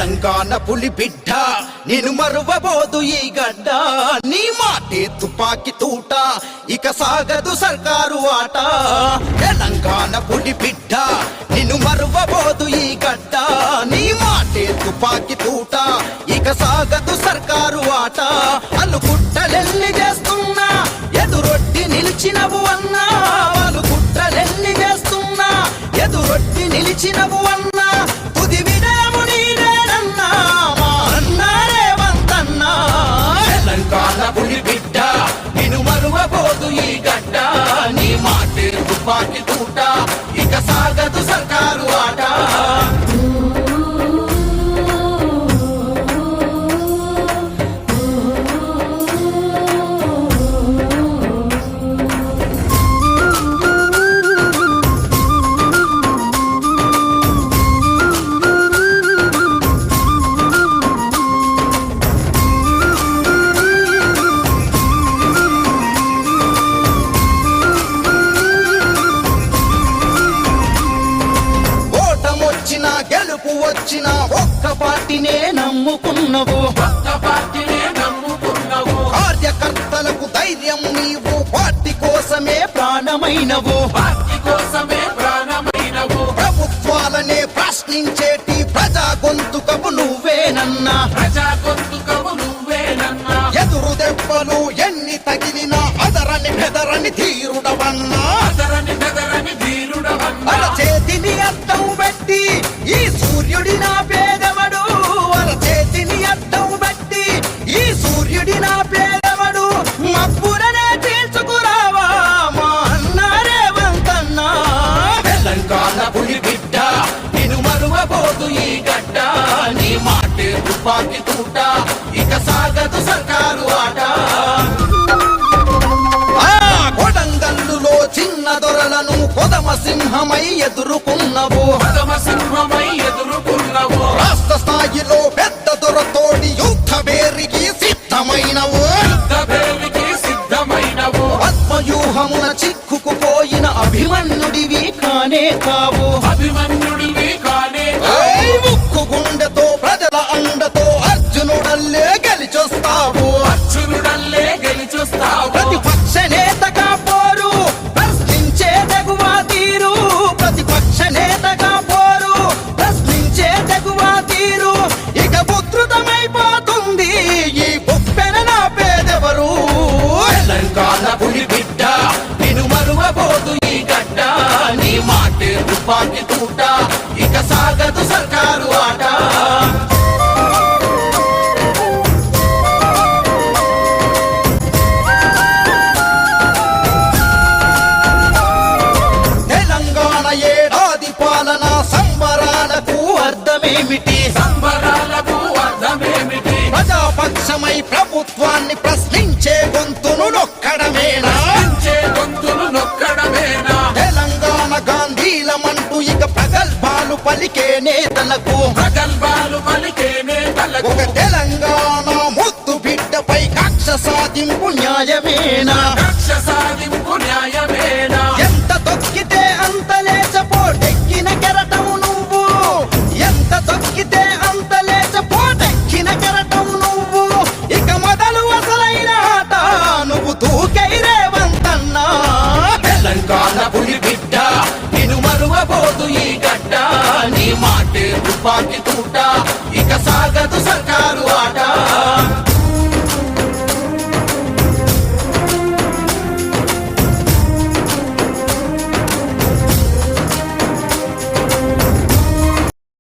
తెలంగాణ పులి బిడ్డ నేను మరువబోదు ఈ గడ్డ నీ మాటే తుపాకి తూట ఇక సాగదు సర్కారు ఆట తెలంగాణ పులి బిడ్డ నేను మరువబోదు ఈ గడ్డ నీ మాటే తుపాకి తూట ఇక సాగదు సర్కారు ఆట అల్లు కుట్రలెల్లి చేస్తున్నా ఎదురొట్టి నిలిచినవు అన్నా వాళ్ళు కుట్రలెల్లి చేస్తున్నా ఎదురొట్టి నిలిచినవు అన్నా తుది వినయము నీరేనన్నా మా అన్నా రేవంతన్నా తెలంగాణ పులి బిడ్డ నిన్ను మరువబోదు ఈ గడ్డ నీ మాటే తుపాకి తూట ఇక సాగదు సర్కారు ఆట గెలుపు వచ్చిన ఒక్క పార్టీనే నమ్ముకున్నవు కార్యకర్తలకు ధైర్యం నీవు పార్టీ కోసమే ప్రాణమైనవు ప్రభుత్వాలనే ప్రశ్నించేటి ప్రజా గొంతుకవు నువ్వేనన్నా ఎదురు దెబ్బలు ఎన్ని తగిలినా అదరని బెదరని ధీరుడవన్నా చేతిని అద్దం పెట్టి ఈ సూర్యుడి నా పేదవడు చేతిని అద్దం పెట్టి ఈ సూర్యుడి నా పేదవడు మబ్బురనే తీర్చుకురావా మా అన్న రేవంతన్నా తెలంగాణ పులి బిడ్డ నిన్ను మరువబోదు ఈ గడ్డ నీ మాటే తుపాకి తూట ఇక సాగదు సర్కారు ఆట చిన్న దొరలను కొదమ సింహమై ఎదుర్కొన్నవు రాష్ట్ర స్థాయిలో పెద్ద దొరతోడి యుద్ధ వేరికి సిద్ధమైనవు పద్మవ్యూహమున చిక్కుకుపోయిన అభిమన్యుడివి కానే కావు ముక్కు గుండెతో ప్రజల అండతో అర్జునుడల్లే గెలిచొస్తావు ప్రతిపక్ష నేతగా పోరు ప్రశ్నించే తెగువా తీరు ప్రతిపక్ష నేతగా పోరు ప్రశ్నించే తెగువా తీరు ఇక ఉధృతమైపోతుంది ఈ బొప్పెన నా పేదెవరు తెలంగాణ పులి బిడ్డ నిన్ను మరువబోదు ఈ గడ్డ నీ మాటే తుపాకి తూట ఇక సాగదు సర్కారు ఆట ప్రజాపక్షమై ప్రభుత్వాన్ని ప్రశ్నించే గొంతును నొక్కడమేనా తెలంగాణ గాంధీలమంటూ ఇక ప్రగల్భాలు పలికే నేతలకు ఒక తెలంగాణ ముద్దు బిడ్డపై కక్ష సాధింపు న్యాయమేనా ఎంత తొక్కితే అంత లేచపోటెక్కిన కెరటము నువ్వు ఎంత తొక్కితే అంత లేచపోటెక్కిన కెరటం నువ్వు ఇక మొదలు అసలైన ఆట నువ్వు దూకై రేవంతన్నా తెలంగాణ పులి బిడ్డ నిన్ను మరువబోదు ఈ గడ్డ నీ మాటే తుపాకి